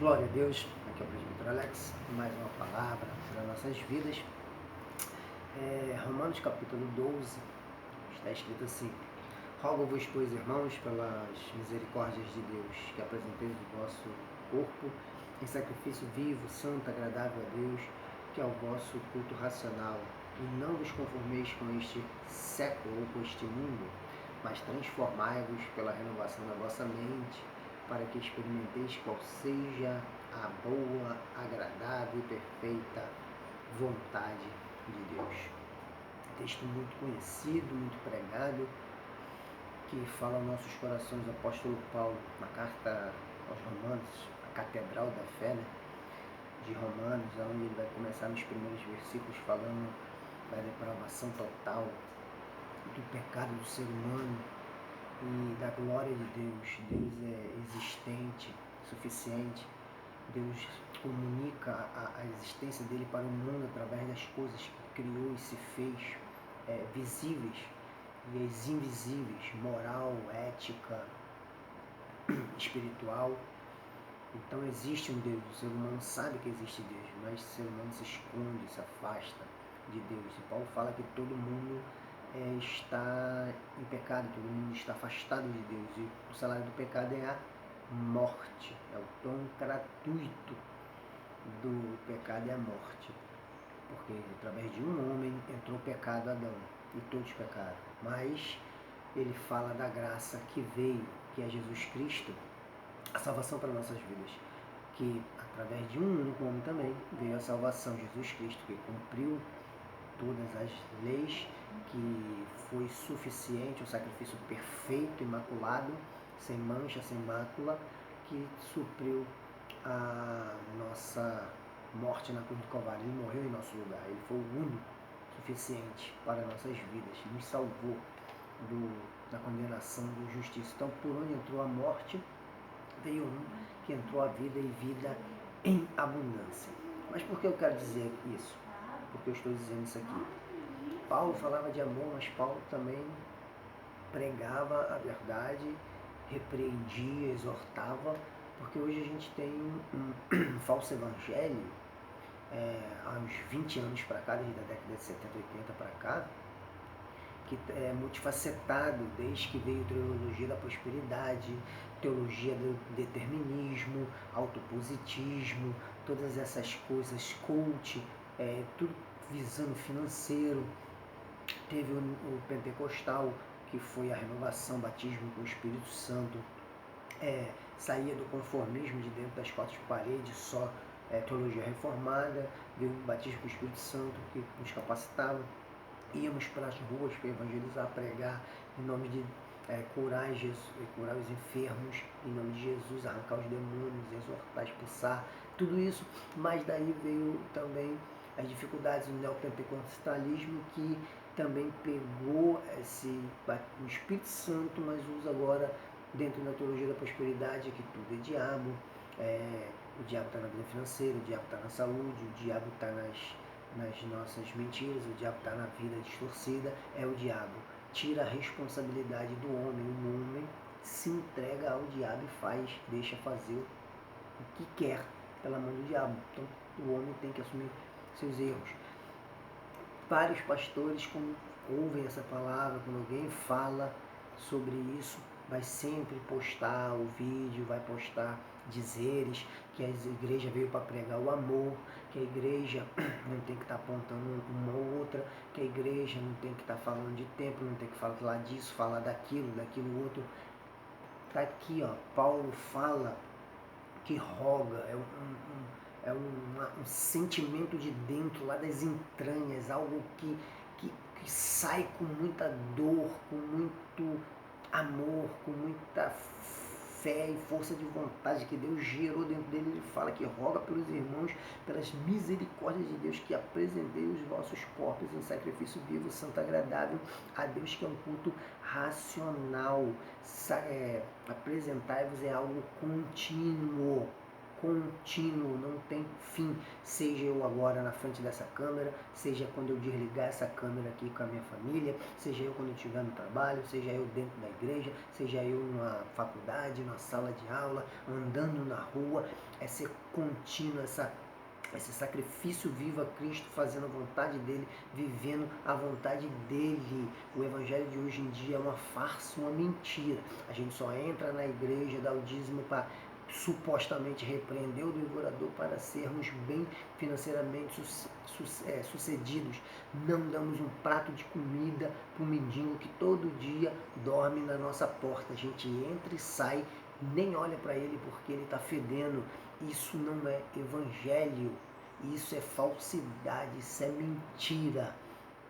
Glória a Deus, aqui é o presbítero Alex, mais uma palavra para nossas vidas. Romanos capítulo 12, está escrito assim: Rogo-vos, pois, irmãos, pelas misericórdias de Deus, que apresenteis o vosso corpo em sacrifício vivo, santo, agradável a Deus, que é o vosso culto racional, e não vos conformeis com este século ou com este mundo, mas transformai-vos pela renovação da vossa mente, para que experimenteis qual seja a boa, agradável e perfeita vontade de Deus. Texto muito conhecido, muito pregado, que fala aos nossos corações, o apóstolo Paulo, na carta aos Romanos, a catedral da fé, de Romanos, onde ele vai começar nos primeiros versículos falando da depravação total, do pecado do ser humano, e da glória de Deus. Deus é existente, suficiente. Deus comunica a existência dele para o mundo através das coisas que criou e se fez visíveis e as invisíveis, moral, ética, espiritual. Então existe um Deus, o ser humano sabe que existe Deus, mas o ser humano se esconde, se afasta de Deus. E Paulo fala que todo mundo está em pecado, todo mundo está afastado de Deus, e o salário do pecado é a morte, é o dom gratuito do pecado, é a morte, porque através de um homem entrou o pecado, Adão, e todos pecaram, mas ele fala da graça que veio, que é Jesus Cristo, a salvação para nossas vidas, que através de um único homem também veio a salvação, Jesus Cristo, que cumpriu todas as leis, que foi suficiente, um sacrifício perfeito, imaculado, sem mancha, sem mácula, que supriu a nossa morte na cruz do Calvário. Ele morreu em nosso lugar, ele foi o único suficiente para nossas vidas, nos salvou da condenação, da justiça. Então, por onde entrou a morte, veio um que entrou a vida, e vida em abundância. Mas por que eu quero dizer isso? Porque eu estou dizendo isso aqui. Paulo falava de amor, mas Paulo também pregava a verdade, repreendia, exortava, porque hoje a gente tem um falso evangelho, há uns 20 anos para cá, desde a década de 70, 80 para cá, que é multifacetado, desde que veio a teologia da prosperidade, teologia do determinismo, autopositismo, todas essas coisas, coach, tudo visando financeiro. Teve o pentecostal, que foi a renovação, batismo com o Espírito Santo, saía do conformismo de dentro das quatro paredes, só teologia reformada, veio o batismo com o Espírito Santo, que nos capacitava. Íamos para as ruas para evangelizar, pregar em nome de curar os enfermos, em nome de Jesus, arrancar os demônios, exortar, expulsar, tudo isso. Mas daí veio também as dificuldades do neopentecostalismo, que também pegou o Espírito Santo, mas usa agora dentro da teologia da prosperidade, que tudo é diabo, o diabo está na vida financeira, o diabo está na saúde, o diabo está nas nossas mentiras, o diabo está na vida distorcida, é o diabo. Tira a responsabilidade do homem, o homem se entrega ao diabo e deixa fazer o que quer pela mão do diabo. Então o homem tem que assumir seus erros. Vários pastores, quando ouvem essa palavra, quando alguém fala sobre isso, vai sempre postar o vídeo, vai postar dizeres que a igreja veio para pregar o amor, que a igreja não tem que estar apontando uma ou outra, que a igreja não tem que estar falando de templo, não tem que falar disso, falar daquilo outro. Está aqui, ó, Paulo fala que roga, um sentimento de dentro, lá das entranhas, algo que sai com muita dor, com muito amor, com muita fé e força de vontade que Deus gerou dentro dele. Ele fala que roga pelos irmãos, pelas misericórdias de Deus, que apresentei os vossos corpos em sacrifício vivo, santo, agradável a Deus, que é um culto racional. Apresentai-vos é algo contínuo, contínuo, não tem fim. Seja eu agora na frente dessa câmera, seja quando eu desligar essa câmera aqui com a minha família, seja eu quando eu estiver no trabalho, seja eu dentro da igreja, seja eu numa faculdade, numa sala de aula, andando na rua, é ser contínuo, esse sacrifício vivo a Cristo, fazendo a vontade dele, vivendo a vontade dele. O evangelho de hoje em dia é uma farsa, uma mentira. A gente só entra na igreja, dá o dízimo para supostamente repreender o devorador, para sermos bem financeiramente sucedidos. Não damos um prato de comida para o mendigo que todo dia dorme na nossa porta. A gente entra e sai, nem olha para ele porque ele está fedendo. Isso não é evangelho, isso é falsidade, isso é mentira.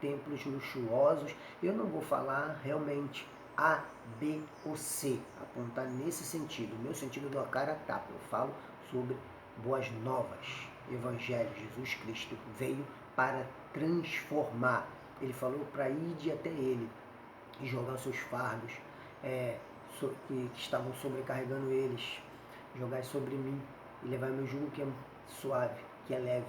Templos luxuosos, eu não vou falar realmente A, B ou C, apontar nesse sentido. O meu sentido do cara a tapa, eu falo sobre boas novas. Evangelho, Jesus Cristo veio para transformar. Ele falou para ir até ele e jogar os seus fardos que estavam sobrecarregando eles, jogar sobre mim e levar meu jugo que é suave, que é leve.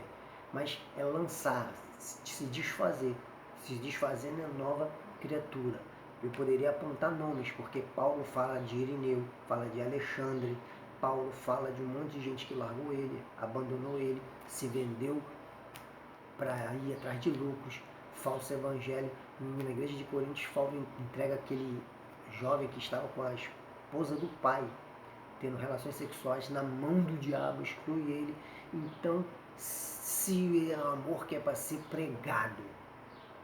Mas é lançar, se desfazer. Se desfazendo é nova criatura. Eu poderia apontar nomes, porque Paulo fala de Irineu, fala de Alexandre, Paulo fala de um monte de gente que largou ele, abandonou ele, se vendeu para ir atrás de lucros, falso evangelho. Na igreja de Coríntios, Paulo entrega aquele jovem que estava com a esposa do pai, tendo relações sexuais, na mão do diabo, exclui ele. Então, se é o amor que é para ser pregado,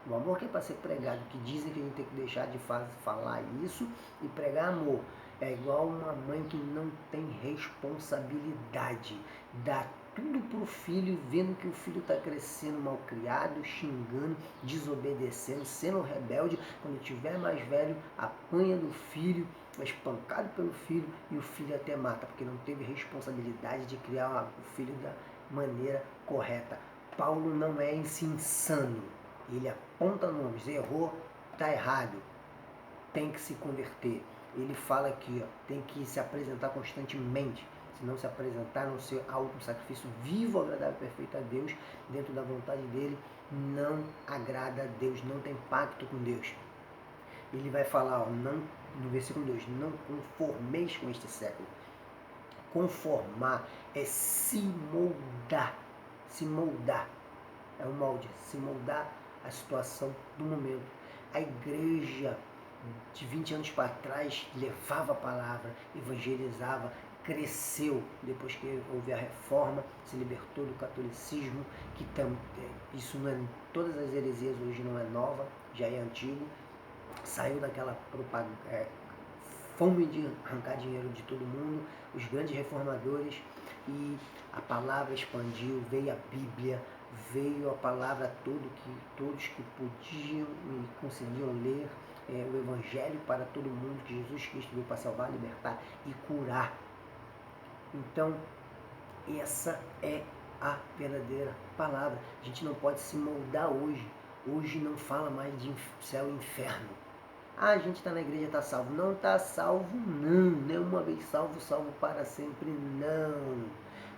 o amor que é para ser pregado, que dizem que a gente tem que deixar de falar isso e pregar amor, é igual uma mãe que não tem responsabilidade, dá tudo para o filho, vendo que o filho está crescendo mal criado, xingando, desobedecendo, sendo rebelde. Quando tiver mais velho, apanha do filho, é espancado pelo filho e o filho até mata, porque não teve responsabilidade de criar o filho da maneira correta. Paulo não é esse insano, ele aponta nomes, errou, está errado, tem que se converter. Ele fala aqui, ó, tem que se apresentar constantemente. Se não se apresentar, não ser algo, um sacrifício vivo, agradável e perfeito a Deus, dentro da vontade dele, não agrada a Deus, não tem pacto com Deus. Ele vai falar, ó, não, no versículo 2, não conformeis com este século. Conformar é se moldar, é um molde, se moldar a situação do momento. A igreja de 20 anos para trás levava a palavra, evangelizava, cresceu depois que houve a reforma, se libertou do catolicismo, que isso não é, todas as heresias hoje não é nova, já é antigo, saiu daquela fome de arrancar dinheiro de todo mundo, os grandes reformadores, e a palavra expandiu, veio a Bíblia, veio a palavra a todos que podiam e conseguiam ler, o Evangelho para todo mundo, que Jesus Cristo veio para salvar, libertar e curar. Então, essa é a verdadeira palavra. A gente não pode se moldar hoje. Hoje não fala mais de céu e inferno. Ah, a gente está na igreja, está salvo. Não está salvo, não. Nem uma vez salvo, salvo para sempre, não.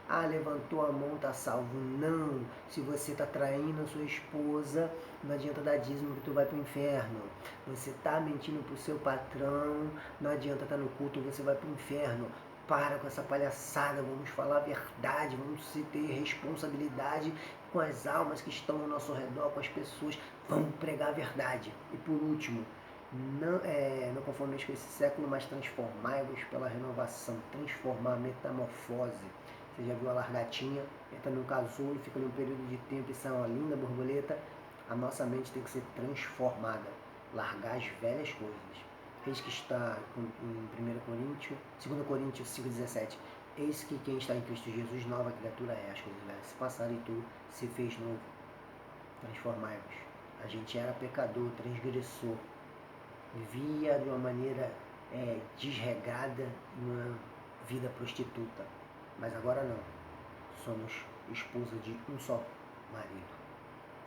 Ah, levantou a mão, está salvo, não. Se você está traindo a sua esposa, não adianta dar dízimo que tu vai para o inferno. Você está mentindo para o seu patrão, não adianta estar no culto, você vai para o inferno. Para com essa palhaçada, vamos falar a verdade, vamos ter responsabilidade com as almas que estão ao nosso redor, com as pessoas, vamos pregar a verdade. E por último, não conformeis com esse século, mas transformai-vos pela renovação, transformar, metamorfose. Você já viu a largatinha, entra num casulo, fica ali um período de tempo e sai uma linda borboleta. A nossa mente tem que ser transformada, largar as velhas coisas. Eis que está em 2 Coríntios 5,17. Eis que quem está em Cristo Jesus, nova criatura é. As coisas velhas se passaram e tudo se fez novo. Transformai-vos. A gente era pecador, transgressor, vivia de uma maneira desregrada, uma vida prostituta. Mas agora não. Somos esposa de um só marido.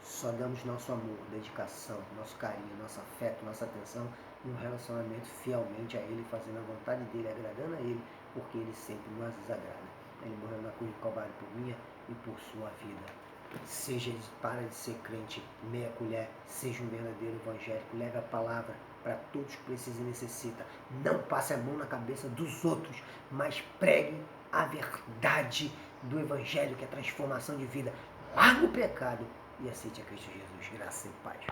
Só damos nosso amor, dedicação, nosso carinho, nosso afeto, nossa atenção e um relacionamento fielmente a Ele, fazendo a vontade dEle, agradando a Ele, porque Ele sempre nos agrada. Ele morreu na cruz do Calvário por minha e por sua vida. Para de ser crente, meia colher, seja um verdadeiro evangélico, leve a palavra para todos que precisam e necessitam. Não passe a mão na cabeça dos outros, mas pregue a verdade do evangelho, que é a transformação de vida. Largue o pecado e aceite a Cristo Jesus. Graça e paz.